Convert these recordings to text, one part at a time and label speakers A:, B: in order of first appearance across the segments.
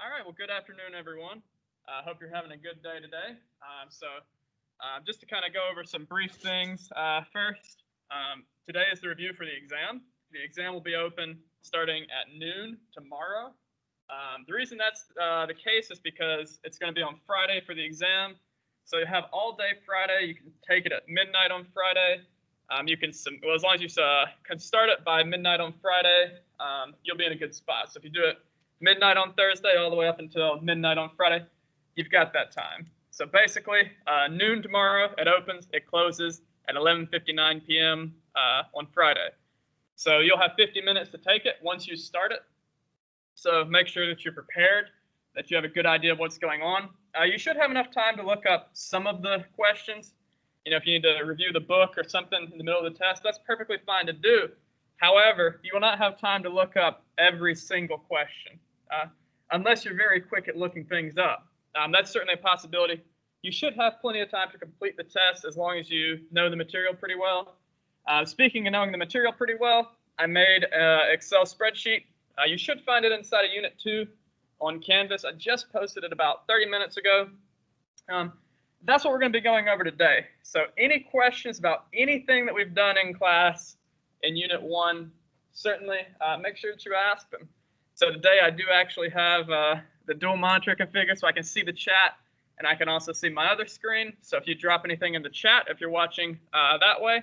A: All right, well, good afternoon, everyone. I hope you're having a good day today. Just to kind of go over some brief things. First, today is the review for the exam. The exam will be open starting at noon tomorrow. The reason that's the case is because it's going to be on Friday for the exam. So you have all day Friday. You can take it at midnight on Friday. As long as you can start it by midnight on Friday, you'll be in a good spot. So if you do it midnight on Thursday all the way up until midnight on Friday, you've got that time. So basically, noon tomorrow it opens, it closes at 11:59 p.m. On Friday. So you'll have 50 minutes to take it once you start it. So make sure that you're prepared, that you have a good idea of what's going on. You should have enough time to look up some of the questions. You know, if you need to review the book or something in the middle of the test, that's perfectly fine to do. However, you will not have time to look up every single question. Unless you're very quick at looking things up. That's certainly a possibility. You should have plenty of time to complete the test as long as you know the material pretty well. Speaking of knowing the material pretty well, I made an Excel spreadsheet. You should find it inside of Unit 2 on Canvas. I just posted it about 30 minutes ago. That's what we're going to be going over today. So any questions about anything that we've done in class in Unit 1, certainly make sure that you ask them. So today I do actually have the dual monitor configured so I can see the chat and I can also see my other screen. So if you drop anything in the chat, if you're watching that way,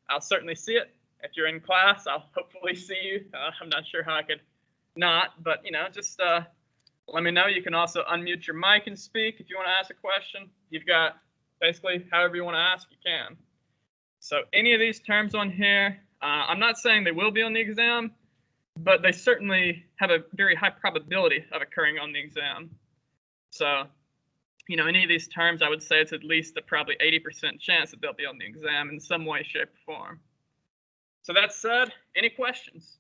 A: I'll certainly see it. If you're in class, I'll hopefully see you. I'm not sure how I could not, but you know, just let me know. You can also unmute your mic and speak if you want to ask a question. You've got basically however you want to ask, you can. So any of these terms on here, I'm not saying they will be on the exam, but they certainly have a very high probability of occurring on the exam. So, you know, any of these terms, I would say it's at least a probably 80% chance that they'll be on the exam in some way, shape, or form. So that said, any questions?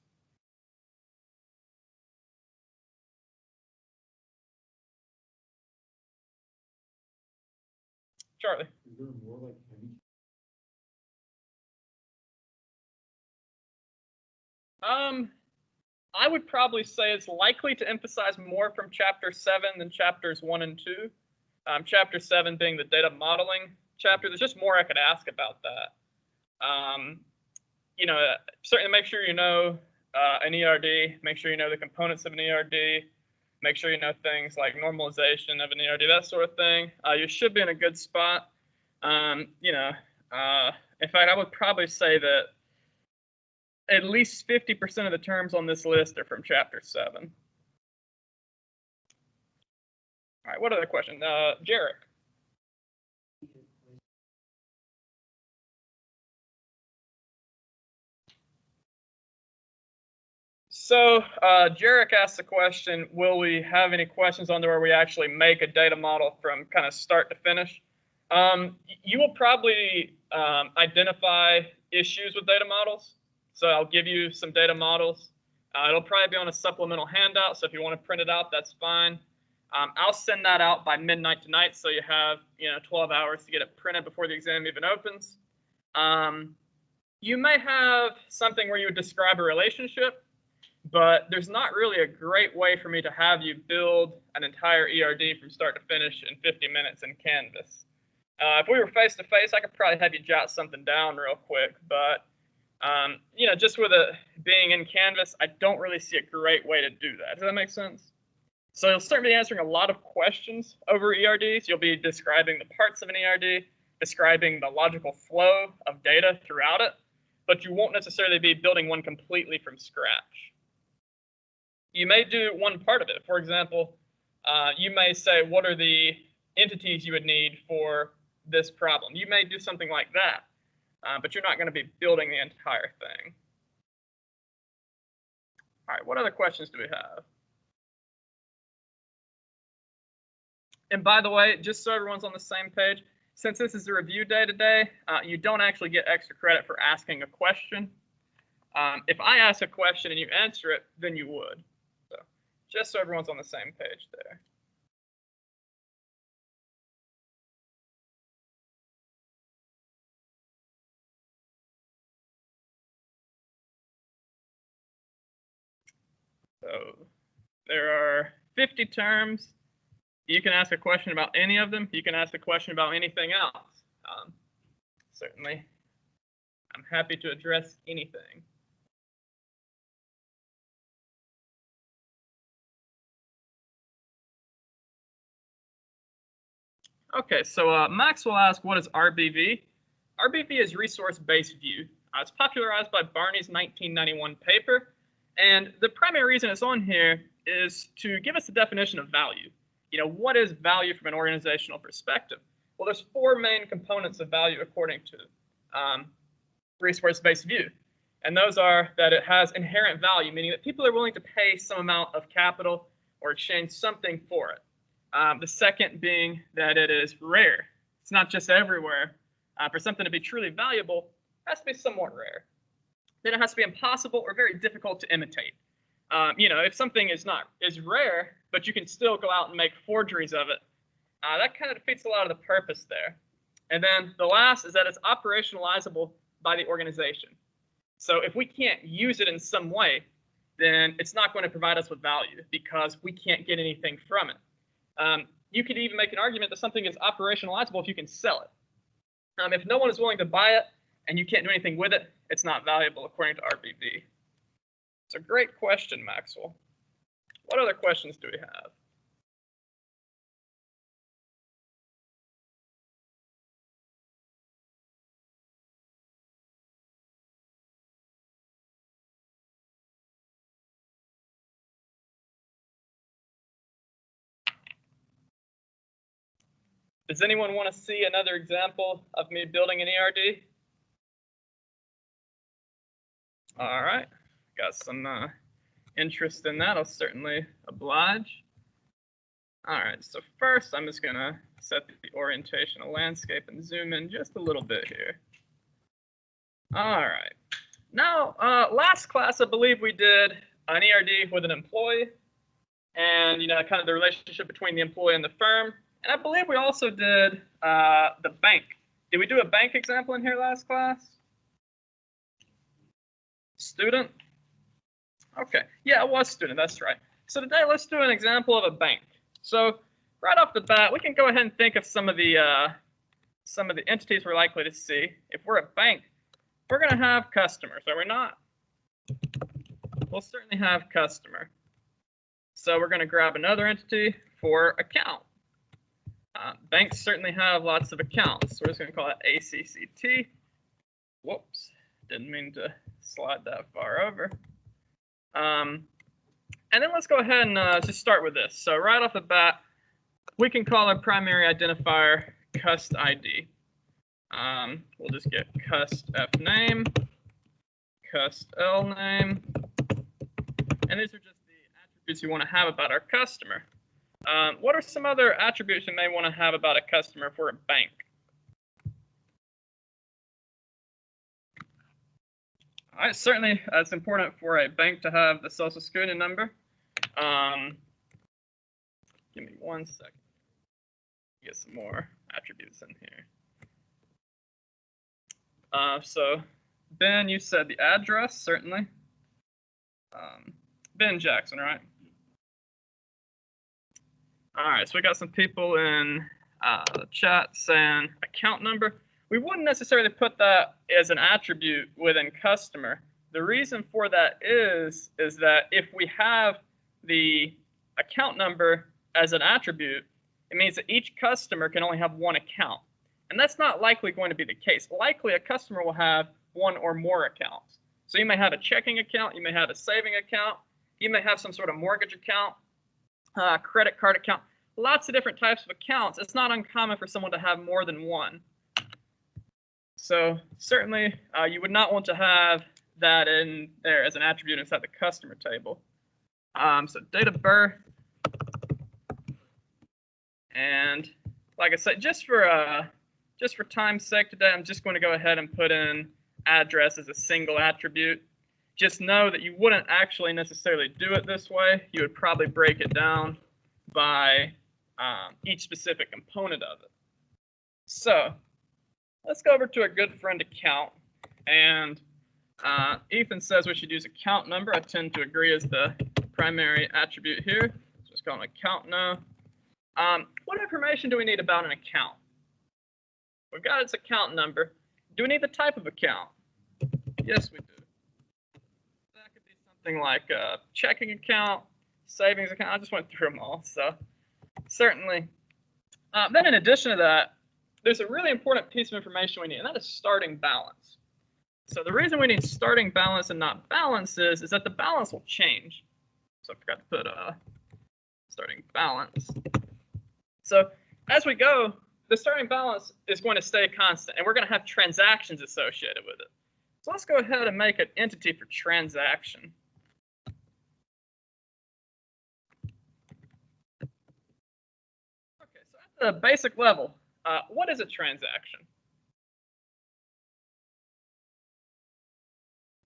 A: Charlie.
B: Is there more like heavy?
A: I would probably say it's likely to emphasize more from Chapter 7 than Chapters 1 and 2. Chapter 7 being the data modeling chapter. There's just more I could ask about that. You know, certainly make sure you know an ERD. Make sure you know the components of an ERD. Make sure you know things like normalization of an ERD, that sort of thing. You should be in a good spot. You know, in fact, I would probably say that at least 50% of the terms on this list are from Chapter 7. All right, what other question? Jarek. So Jarek asked the question, will we have any questions on there where we actually make a data model from kind of start to finish? You will probably identify issues with data models. So I'll give you some data models. It'll probably be on a supplemental handout. So if you want to print it out, that's fine. I'll send that out by midnight tonight. So you have 12 hours to get it printed before the exam even opens. You may have something where you would describe a relationship, but there's not really a great way for me to have you build an entire ERD from start to finish in 50 minutes in Canvas. If we were face-to-face, I could probably have you jot something down real quick, but you know, just with it being in Canvas, I don't really see a great way to do that. Does that make sense? So you'll certainly be answering a lot of questions over ERDs. You'll be describing the parts of an ERD, describing the logical flow of data throughout it, but you won't necessarily be building one completely from scratch. You may do one part of it. For example, you may say, what are the entities you would need for this problem? You may do something like that. But you're not going to be building the entire thing. All right, what other questions do we have? And by the way, just so everyone's on the same page, since this is a review day today, you don't actually get extra credit for asking a question. If I ask a question and you answer it, then you would. So just so everyone's on the same page there. So there are 50 terms. You can ask a question about any of them. You can ask a question about anything else. Certainly, I'm happy to address anything. Okay, so Max will ask, what is RBV? RBV is resource-based view. It's popularized by Barney's 1991 paper, and the primary reason it's on here is to give us a definition of value. You know, what is value from an organizational perspective? Well, there's 4 main components of value according to resource-based view, and those are that it has inherent value, meaning that people are willing to pay some amount of capital or exchange something for it. The second being that it is rare. It's not just everywhere. For something to be truly valuable, it has to be somewhat rare. Then it has to be impossible or very difficult to imitate. You know, if something is rare, but you can still go out and make forgeries of it, that kind of defeats a lot of the purpose there. And then the last is that it's operationalizable by the organization. So if we can't use it in some way, then it's not going to provide us with value because we can't get anything from it. You could even make an argument that something is operationalizable if you can sell it. If no one is willing to buy it and you can't do anything with it, it's not valuable according to RBV. It's a great question, Maxwell. What other questions do we have? Does anyone want to see another example of me building an ERD? All right, got some interest in that. I'll certainly oblige. All right, so first I'm just gonna set the orientation of landscape and zoom in just a little bit here. All right, now last class I believe we did an ERD with an employee and, you know, kind of the relationship between the employee and the firm. And I believe we also did the bank. Did we do a bank example in here last class? Student? Okay, yeah, it was student, that's right. So today let's do an example of a bank. So right off the bat, we can go ahead and think of some of the entities we're likely to see. If we're a bank, we're going to have customers, are we not? We'll certainly have customer. So we're going to grab another entity for account. Banks certainly have lots of accounts. So we're just going to call it ACCT. Whoops, didn't mean to slide that far over. And then let's go ahead and just start with this. So right off the bat, we can call our primary identifier cust ID. We'll just get cust f name, cust l name, and these are just the attributes you want to have about our customer. What are some other attributes you may want to have about a customer for a bank? All right, certainly it's important for a bank to have the social security number. Give me 1 second. Get some more attributes in here. So Ben, you said the address, certainly. Ben Jackson, right? All right, so we got some people in the chat saying account number. We wouldn't necessarily put that as an attribute within customer. The reason for that is that if we have the account number as an attribute, it means that each customer can only have one account. And that's not likely going to be the case. Likely a customer will have one or more accounts. So you may have a checking account, you may have a saving account, you may have some sort of mortgage account, credit card account, lots of different types of accounts. It's not uncommon for someone to have more than one. So certainly you would not want to have that in there as an attribute inside the customer table. So date of birth. And like I said, just for time's sake today, I'm just going to go ahead and put in address as a single attribute. Just know that you wouldn't actually necessarily do it this way. You would probably break it down by each specific component of it. So let's go over to a good friend account. And Ethan says we should use account number. I tend to agree as the primary attribute here. So just just call an account now. What information do we need about an account? We've got its account number. Do we need the type of account? Yes, we do. That could be something like a checking account, savings account. I just went through them all, so certainly. Then in addition to that, there's a really important piece of information we need, and that is starting balance. So the reason we need starting balance and not balances is that the balance will change. So I forgot to put starting balance. So as we go, the starting balance is going to stay constant, and we're going to have transactions associated with it. So let's go ahead and make an entity for transaction. Okay, so at the basic level, what is a transaction?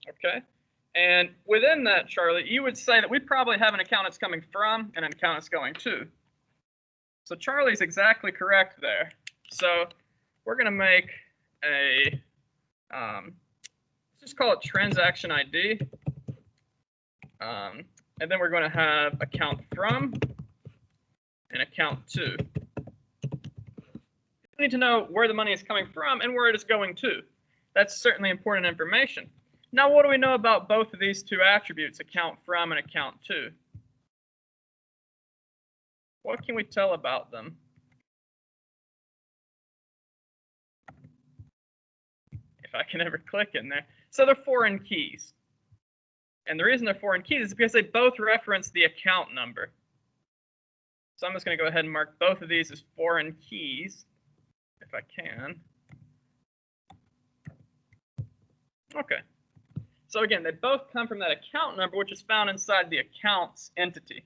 A: Okay, and within that, Charlie, you would say that we probably have an account that's coming from and an account that's going to. So Charlie's exactly correct there. So we're going to make a, let's just call it transaction ID. And then we're going to have account from and account to. We need to know where the money is coming from and where it is going to. That's certainly important information. Now, what do we know about both of these two attributes, account from and account to? What can we tell about them? If I can ever click in there. So they're foreign keys. And the reason they're foreign keys is because they both reference the account number. So I'm just going to go ahead and mark both of these as foreign keys, if I can. Okay. So again, they both come from that account number, which is found inside the accounts entity.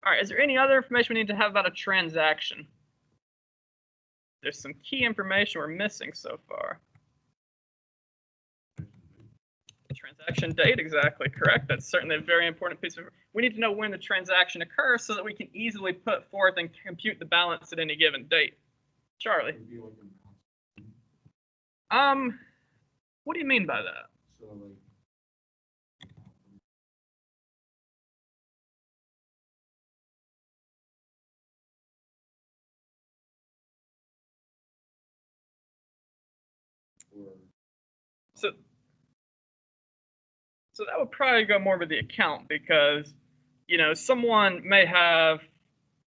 A: All right, is there any other information we need to have about a transaction? There's some key information we're missing so far. Transaction date, exactly correct. That's certainly a very important piece of. We need to know when the transaction occurs so that we can easily put forth and compute the balance at any given date. Charlie. What do you mean by that? So like. So that would probably go more with the account because, you know, someone may have,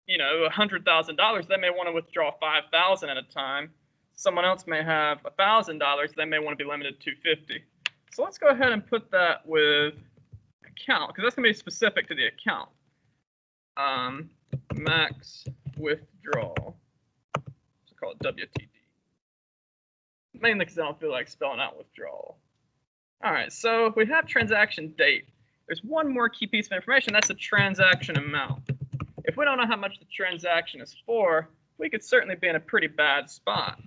A: you know, $100,000. They may want to withdraw $5,000 at a time. Someone else may have $1,000. They may want to be limited to $50. So let's go ahead and put that with account because that's going to be specific to the account. Max withdrawal. Let's call it WTD. Mainly because I don't feel like spelling out withdrawal. All right, so we have transaction date. There's one more key piece of information. That's the transaction amount. If we don't know how much the transaction is for, we could certainly be in a pretty bad spot.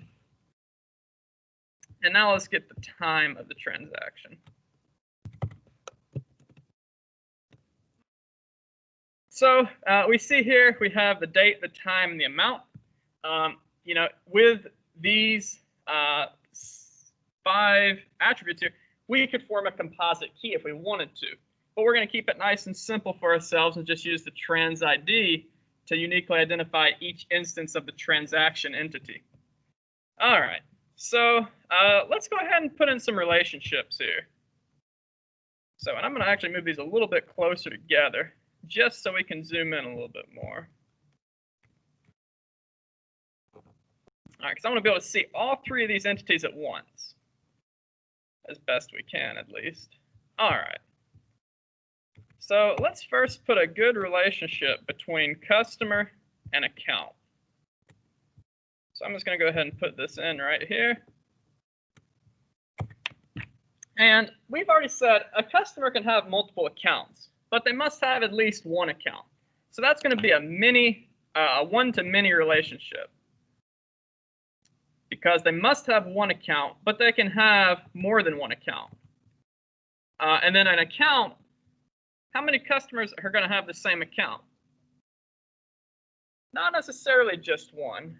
A: And now let's get the time of the transaction. So we see here we have the date, the time, and the amount. You know, with these 5 attributes here, we could form a composite key if we wanted to. But we're going to keep it nice and simple for ourselves and just use the trans ID to uniquely identify each instance of the transaction entity. All right, so let's go ahead and put in some relationships here. So, and I'm going to actually move these a little bit closer together just so we can zoom in a little bit more. All right, because I want to be able to see all 3 of these entities at once. As best we can, at least. All right. So let's first put a good relationship between customer and account. So I'm just going to go ahead and put this in right here. And we've already said a customer can have multiple accounts, but they must have at least one account. So that's going to be a one-to-many relationship. Because they must have one account, but they can have more than one account. And then an account, how many customers are going to have the same account? Not necessarily just one.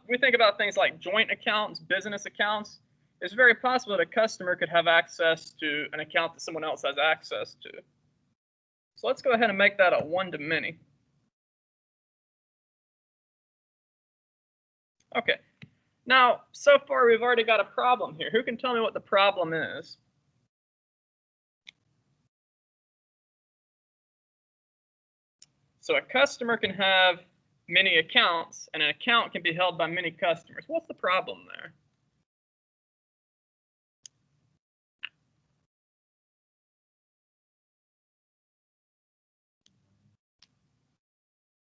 A: We think about things like joint accounts, business accounts. It's very possible that a customer could have access to an account that someone else has access to. So let's go ahead and make that a one-to-many. Okay. Now, so far we've already got a problem here. Who can tell me what the problem is? So a customer can have many accounts, and an account can be held by many customers. What's the problem there?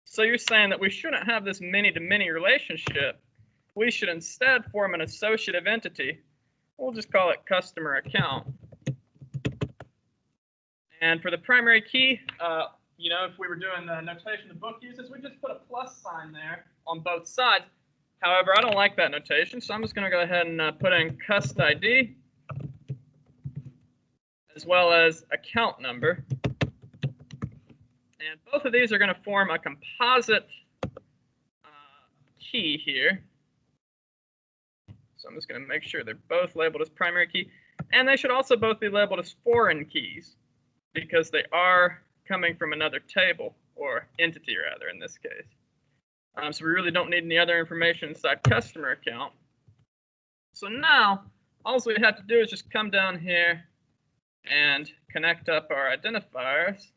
A: So you're saying that we shouldn't have this many-to-many relationship. We should instead form an associative entity. We'll just call it customer account. And for the primary key, you know, if we were doing the notation the book uses, we just put a plus sign there on both sides. However, I don't like that notation, so I'm just going to go ahead and put in cust ID as well as account number. And both of these are going to form a composite key here. So I'm just going to make sure they're both labeled as primary key. And they should also both be labeled as foreign keys because they are coming from another table, or entity rather in this case. So we really don't need any other information inside customer account. So now, all we have to do is just come down here and connect up our identifiers.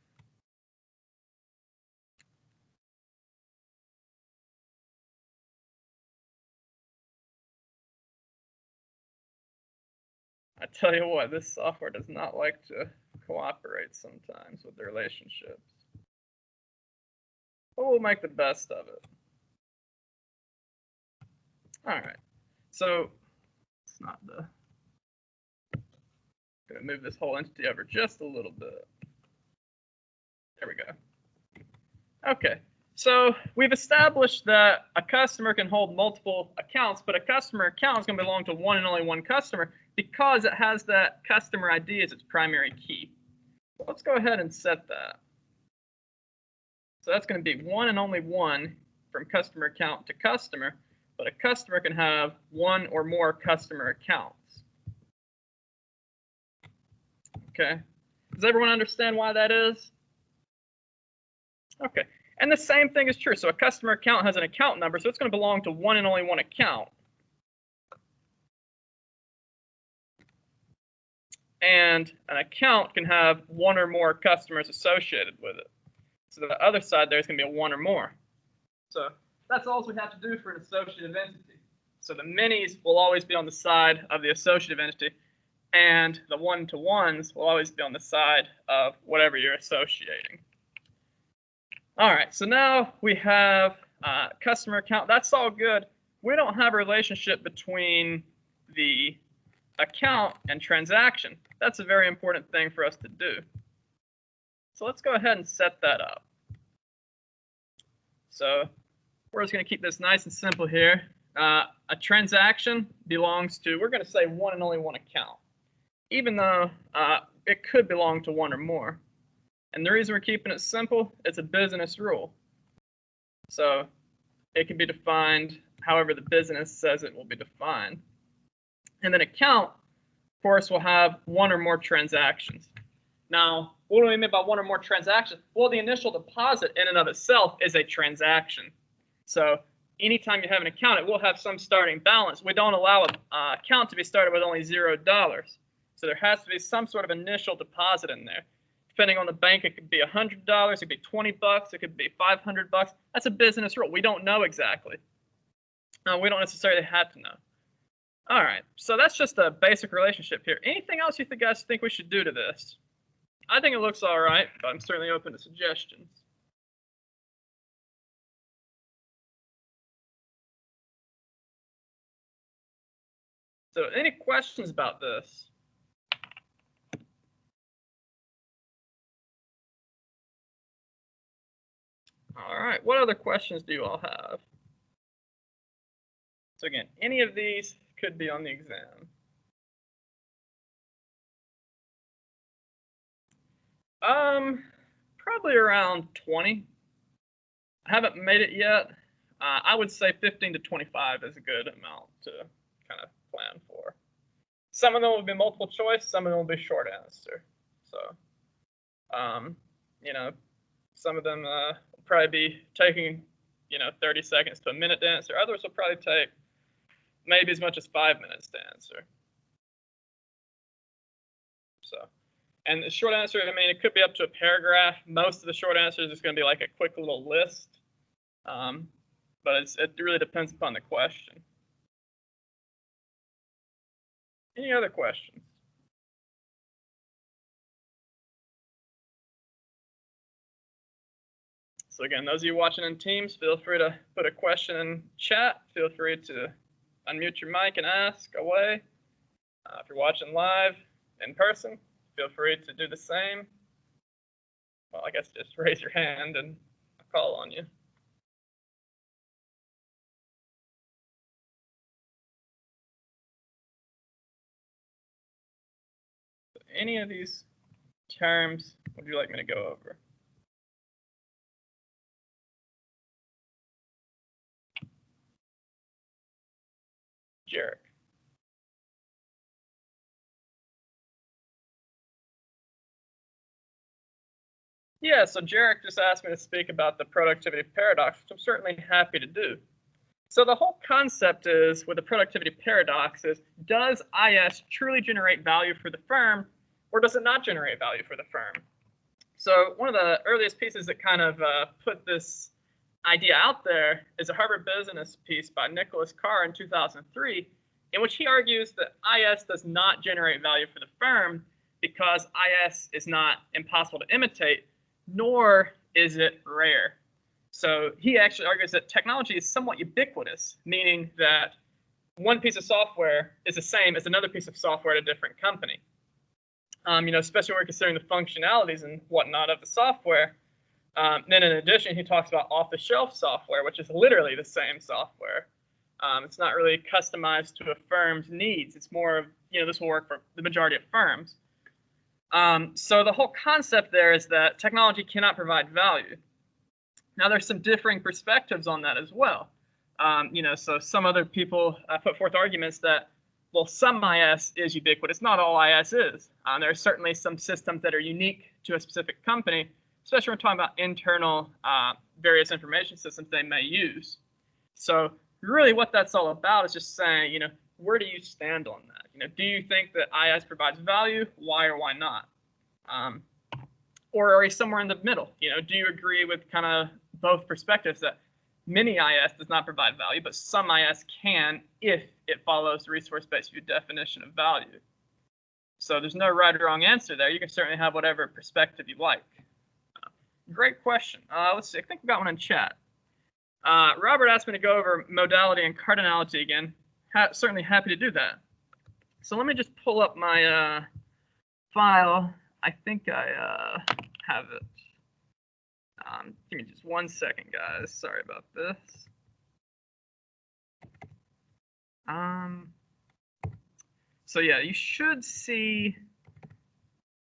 A: I tell you what, this software does not like to cooperate sometimes with the relationships. But we'll make the best of it. All right, so it's not the. Going to move this whole entity over just a little bit. There we go. Okay, so we've established that a customer can hold multiple accounts, but a customer account is going to belong to one and only one customer because it has that customer ID as its primary key. So let's go ahead and set that. So that's going to be one and only one from customer account to customer, but a customer can have one or more customer accounts. Okay, does everyone understand why that is? Okay, and the same thing is true. So a customer account has an account number, so it's going to belong to one and only one account. And an account can have one or more customers associated with it. So the other side there is going to be a one or more. So that's all we have to do for an associative entity. So the minis will always be on the side of the associative entity, and the one-to-ones will always be on the side of whatever you're associating. All right, so now we have customer account. That's all good. We don't have a relationship between the account and transaction. That's a very important thing for us to do. So let's go ahead and set that up. So we're just going to keep this nice and simple here. A transaction belongs to, we're going to say one and only one account, even though it could belong to one or more. And the reason we're keeping it simple, it's a business rule. So it can be defined however the business says it will be defined. And then account, of course, will have one or more transactions. Now, what do we mean by one or more transactions? Well, the initial deposit in and of itself is a transaction. So anytime you have an account, it will have some starting balance. We don't allow an account to be started with only $0. So there has to be some sort of initial deposit in there. Depending on the bank, it could be $100, it could be $20, it could be $500. That's a business rule. We don't know exactly. We don't necessarily have to know. All right, so that's just a basic relationship here. Anything else you guys think we should do to this? I think it looks all right, but I'm certainly open to suggestions. So any questions about this? All right, what other questions do you all have? So again, any of these could be on the exam. Probably around 20. I haven't made it yet. I would say 15 to 25 is a good amount to kind of plan for. Some of them will be multiple choice, some of them will be short answer. So, you know, some of them will probably be taking 30 seconds to a minute to answer. Others will probably take maybe as much as 5 minutes to answer. So, and the short answer, I mean, it could be up to a paragraph. Most of the short answers is going to be like a quick little list, but it really depends upon the question. Any other questions? So again, those of you watching in Teams, feel free to put a question in chat. Feel free to unmute your mic and ask away. If you're watching live in person, feel free to do the same. Well, I guess just raise your hand and I'll call on you. So any of these terms would you like me to go over? Jarek. Yeah, so Jarek just asked me to speak about the productivity paradox, which I'm certainly happy to do. So the whole concept is, with the productivity paradox, is does IS truly generate value for the firm, or does it not generate value for the firm? So one of the earliest pieces that kind of put this idea out there is a Harvard Business piece by Nicholas Carr in 2003, in which he argues that IS does not generate value for the firm because IS is not impossible to imitate, nor is it rare. So he actually argues that technology is somewhat ubiquitous, meaning that one piece of software is the same as another piece of software at a different company. Especially when we're considering the functionalities and whatnot of the software. Then in addition, he talks about off-the-shelf software, which is literally the same software. It's not really customized to a firm's needs. It's more of, this will work for the majority of firms. So the whole concept there is that technology cannot provide value. Now, there's some differing perspectives on that as well. So some other people put forth arguments that, well, some IS is ubiquitous. Not all IS is. There are certainly some systems that are unique to a specific company, especially when we're talking about internal various information systems they may use. So really what that's all about is just saying, where do you stand on that? Do you think that IS provides value? Why or why not? Or are you somewhere in the middle? Do you agree with kind of both perspectives that many IS does not provide value, but some IS can if it follows the resource-based view definition of value? So there's no right or wrong answer there. You can certainly have whatever perspective you like. Great question. Let's see. I think we got one in chat. Robert asked me to go over modality and cardinality again. Certainly happy to do that. So let me just pull up my file. I think I have it. Give me just 1 second, guys. Sorry about this. So yeah, you should see,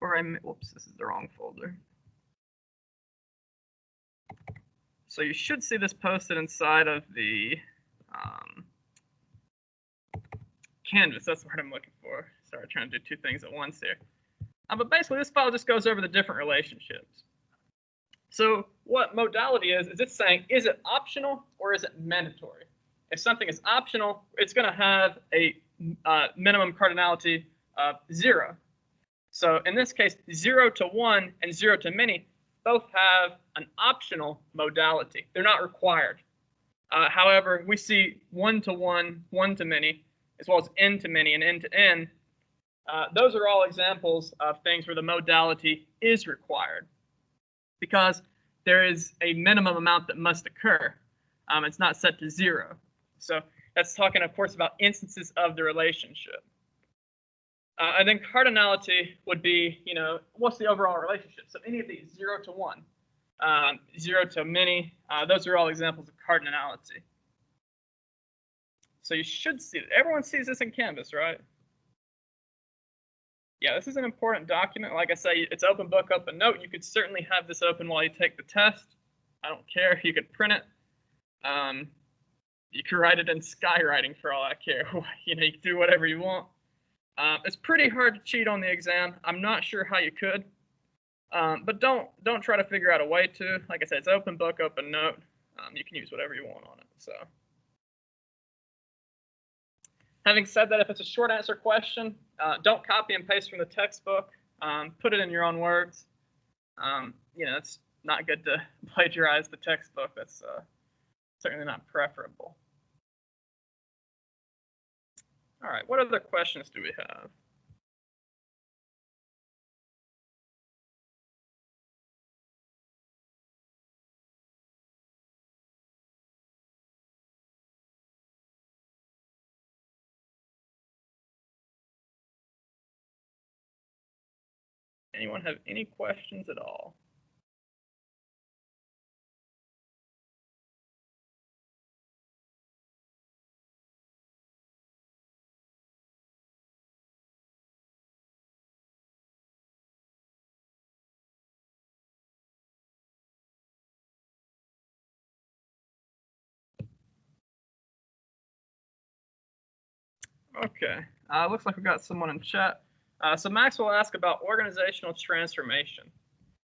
A: whoops, this is the wrong folder. So you should see this posted inside of the Canvas. That's what I'm looking for. Sorry, trying to do two things at once here. But basically, this file just goes over the different relationships. So what modality is it's saying, is it optional or is it mandatory? If something is optional, it's going to have a minimum cardinality of 0. So in this case, 0 to 1 and 0 to many both have an optional modality. They're not required. However, we see 1 to 1, 1 to many, as well as n to many and n to n. Those are all examples of things where the modality is required, because there is a minimum amount that must occur. It's not set to 0. So that's talking, of course, about instances of the relationship. And then cardinality would be, what's the overall relationship? So any of these, 0 to 1, 0 to many, those are all examples of cardinality. So you should see it. Everyone sees this in Canvas, right? Yeah, this is an important document. Like I say, it's open book, open note. You could certainly have this open while you take the test. I don't care. You could print it. You could write it in skywriting for all I care. You can do whatever you want. It's pretty hard to cheat on the exam. I'm not sure how you could, but don't try to figure out a way to. Like I said, it's open book, open note. You can use whatever you want on it. So, having said that, if it's a short answer question, don't copy and paste from the textbook. Put it in your own words. It's not good to plagiarize the textbook. That's certainly not preferable. All right, what other questions do we have? Anyone have any questions at all? Okay, looks like we got someone in chat. So Max will ask about organizational transformation.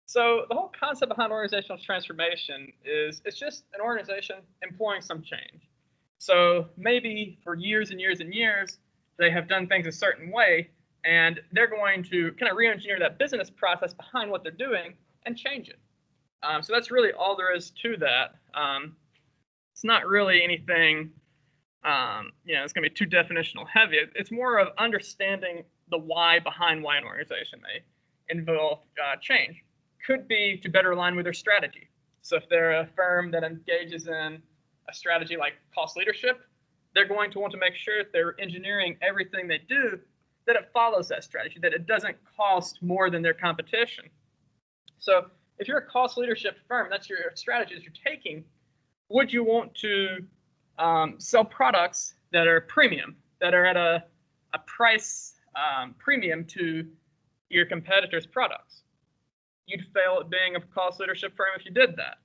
A: So the whole concept behind organizational transformation is it's just an organization employing some change. So maybe for years and years and years, they have done things a certain way, and they're going to kind of re-engineer that business process behind what they're doing and change it. So that's really all there is to that. It's not really anything, it's going to be too definitional heavy. It's more of understanding the why behind why an organization may involve change. Could be to better align with their strategy. So if they're a firm that engages in a strategy like cost leadership, they're going to want to make sure that they're engineering everything they do, that it follows that strategy, that it doesn't cost more than their competition. So if you're a cost leadership firm, that's your strategies you're taking, would you want to sell products that are premium, that are at a price premium to your competitors' products? You'd fail at being a cost leadership firm if you did that.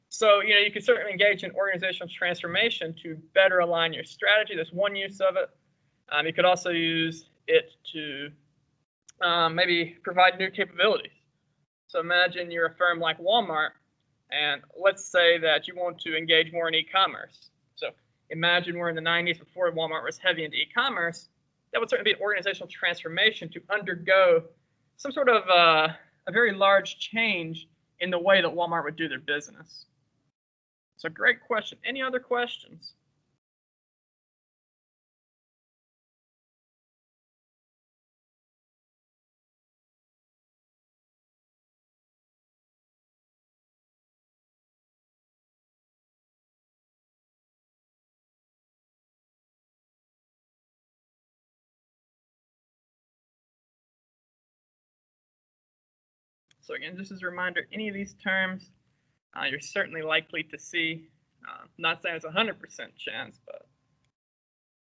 A: So, you could certainly engage in organizational transformation to better align your strategy. There's one use of it. You could also use it to maybe provide new capabilities. So imagine you're a firm like Walmart, and let's say that you want to engage more in e-commerce. So imagine we're in the 90s before Walmart was heavy into e-commerce. That would certainly be an organizational transformation to undergo some sort of a very large change in the way that Walmart would do their business. So great question. Any other questions? So again, just as a reminder, any of these terms, you're certainly likely to see. Not saying it's a 100% chance, but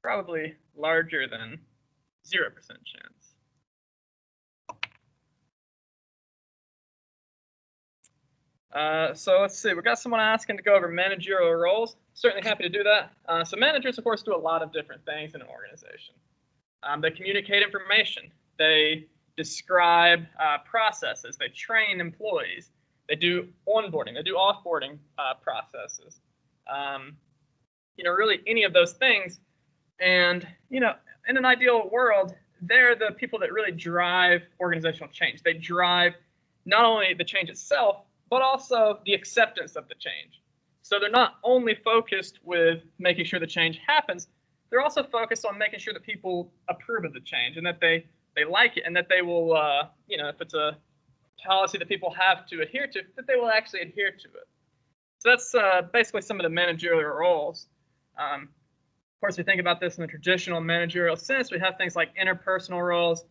A: probably larger than 0% chance. So let's see, we've got someone asking to go over managerial roles. Certainly happy to do that. So managers, of course, do a lot of different things in an organization. They communicate information. They describe processes. They train employees. They do onboarding. They do offboarding processes. Really any of those things. And, in an ideal world, they're the people that really drive organizational change. They drive not only the change itself, but also the acceptance of the change. So they're not only focused with making sure the change happens, they're also focused on making sure that people approve of the change and that they like it and that they will, if it's a policy that people have to adhere to, that they will actually adhere to it. So that's basically some of the managerial roles. Of course, we think about this in the traditional managerial sense. We have things like interpersonal roles.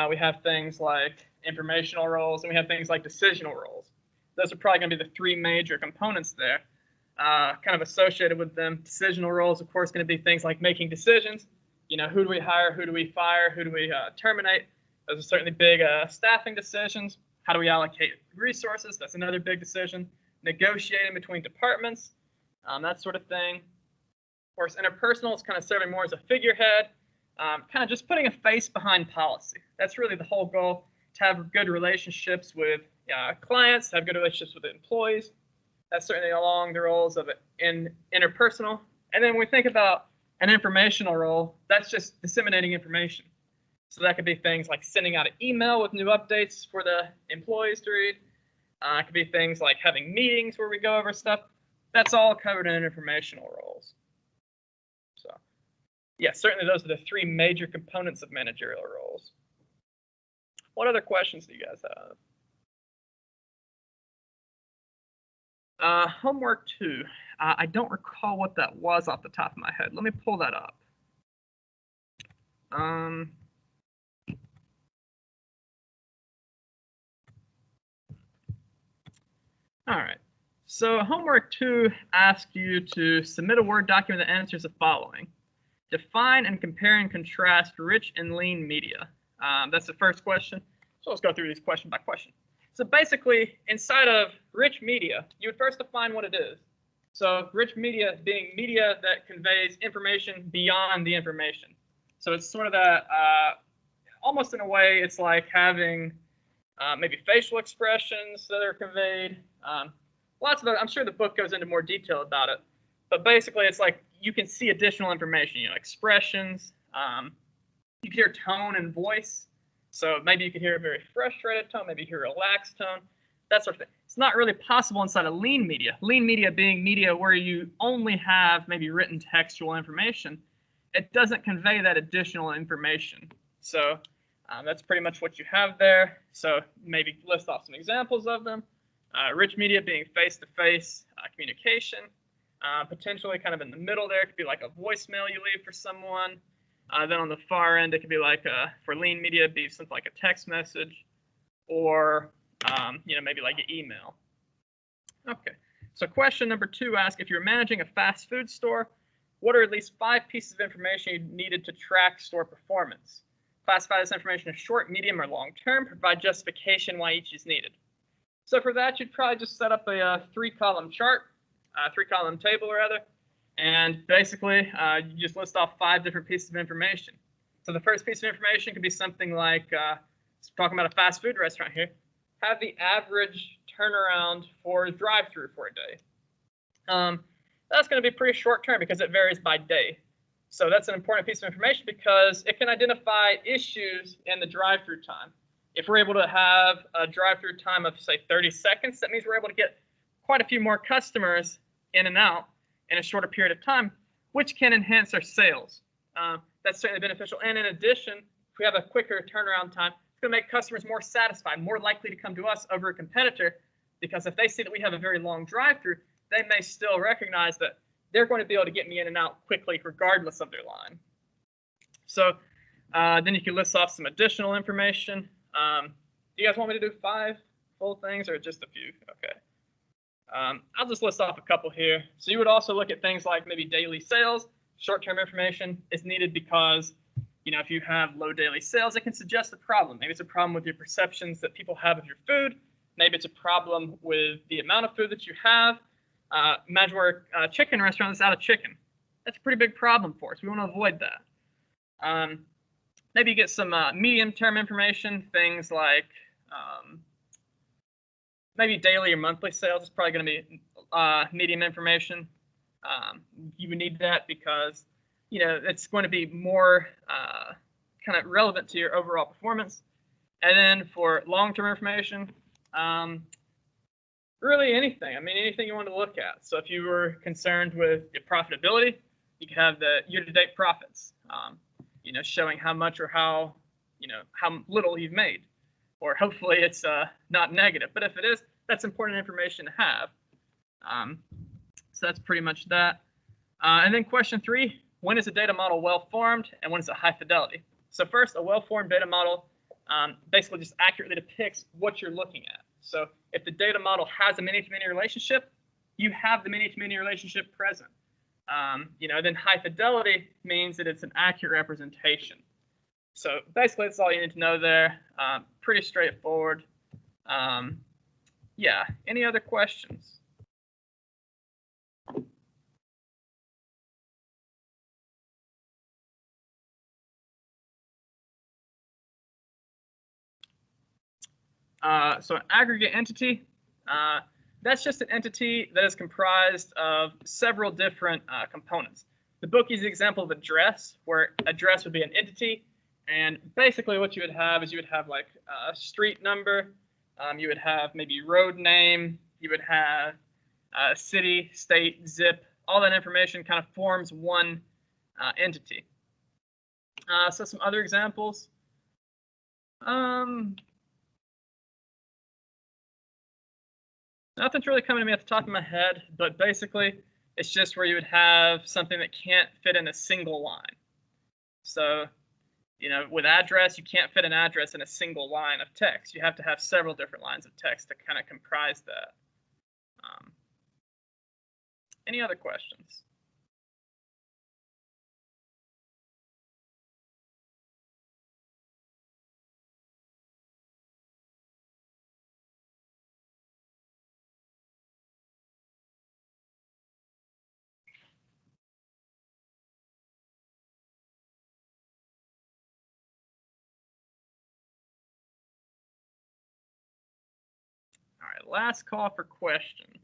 A: We have things like informational roles, and we have things like decisional roles. Those are probably going to be the three major components there. Kind of associated with them, decisional roles, of course, going to be things like making decisions. Who do we hire? Who do we fire? Who do we terminate? Those are certainly big staffing decisions. How do we allocate resources? That's another big decision. Negotiating between departments, that sort of thing. Of course, interpersonal is kind of serving more as a figurehead, kind of just putting a face behind policy. That's really the whole goal, to have good relationships with clients, have good relationships with employees. That's certainly along the roles of interpersonal. And then when we think about an informational role, that's just disseminating information. So that could be things like sending out an email with new updates for the employees to read. It could be things like having meetings where we go over stuff. That's all covered in informational roles. So, yeah, certainly those are the three major components of managerial roles. What other questions do you guys have? Homework 2. I don't recall what that was off the top of my head. Let me pull that up. All right. So homework 2 asks you to submit a Word document that answers the following. Define and compare and contrast rich and lean media. That's the first question. So let's go through these question by question. So basically, inside of rich media, you would first define what it is. So rich media being media that conveys information beyond the information. So it's sort of that, almost in a way, it's like having maybe facial expressions that are conveyed. Lots of, I'm sure the book goes into more detail about it, but basically it's like you can see additional information, expressions. You can hear tone and voice. So maybe you could hear a very frustrated tone, maybe you hear a relaxed tone, that sort of thing. It's not really possible inside of lean media. Lean media being media where you only have maybe written textual information. It doesn't convey that additional information. So that's pretty much what you have there. So maybe list off some examples of them. Rich media being face-to-face communication. Potentially kind of in the middle there, it could be like a voicemail you leave for someone. Then on the far end, it could be like for lean media, it'd be something like a text message, or maybe like an email. Okay, so question number 2 asks, if you're managing a fast food store, what are at least 5 pieces of information you needed to track store performance? Classify this information as short, medium, or long term. Provide justification why each is needed. So for that, you'd probably just set up a 3-column chart, 3-column table rather, and basically you just list off 5 different pieces of information. So the first piece of information could be something like, talking about a fast food restaurant here, have the average turnaround for drive-through for a day. That's going to be pretty short term because it varies by day. So that's an important piece of information because it can identify issues in the drive-through time. If we're able to have a drive-through time of, say, 30 seconds, that means we're able to get quite a few more customers in and out in a shorter period of time, which can enhance our sales. That's certainly beneficial. And in addition, if we have a quicker turnaround time, it's going to make customers more satisfied, more likely to come to us over a competitor, because if they see that we have a very long drive-through, they may still recognize that they're going to be able to get me in and out quickly regardless of their line. So then you can list off some additional information. Do you guys want me to do 5 full things or just a few? Okay. I'll just list off a couple here. So you would also look at things like maybe daily sales. Short-term information is needed because, if you have low daily sales, it can suggest a problem. Maybe it's a problem with your perceptions that people have of your food. Maybe it's a problem with the amount of food that you have. Imagine we're a chicken restaurant that's out of chicken. That's a pretty big problem for us. We want to avoid that. Maybe you get some medium-term information, things like maybe daily or monthly sales is probably going to be medium information. You would need that because, it's going to be more kind of relevant to your overall performance. And then for long-term information, really anything. I mean, anything you want to look at. So if you were concerned with your profitability, you could have the year-to-date profits, showing how much or how little you've made. Or hopefully it's not negative. But if it is, that's important information to have. So that's pretty much that. And then question 3, when is a data model well-formed and when is it high fidelity? So first, a well-formed data model basically just accurately depicts what you're looking at. So if the data model has a many-to-many relationship, you have the many-to-many relationship present. Then high fidelity means that it's an accurate representation. So basically, that's all you need to know there. Pretty straightforward. Yeah, any other questions? So an aggregate entity, that's just an entity that is comprised of several different components. The bookie is the example of address, where address would be an entity, and basically what you would have is you would have like a street number, you would have maybe road name, you would have city, state, zip. All that information kind of forms one entity. So some other examples. Nothing's really coming to me at the top of my head, but basically it's just where you would have something that can't fit in a single line. So, you know, with address, you can't fit an address in a single line of text. You have to have several different lines of text to kind of comprise that. Any other questions? All right, last call for questions.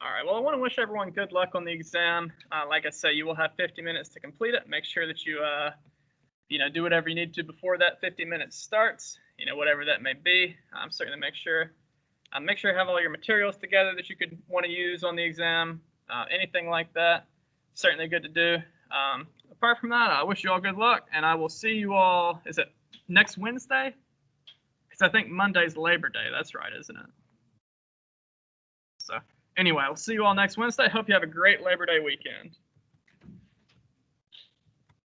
A: All right, well, I want to wish everyone good luck on the exam. Like I say, you will have 50 minutes to complete it. Make sure that you, do whatever you need to before that 50 minutes starts, whatever that may be. Certainly make sure you have all your materials together that you could want to use on the exam, anything like that. Certainly good to do. Apart from that, I wish you all good luck, and I will see you all, is it next Wednesday? Because I think Monday's Labor Day. That's right, isn't it? So anyway, we'll see you all next Wednesday. Hope you have a great Labor Day weekend.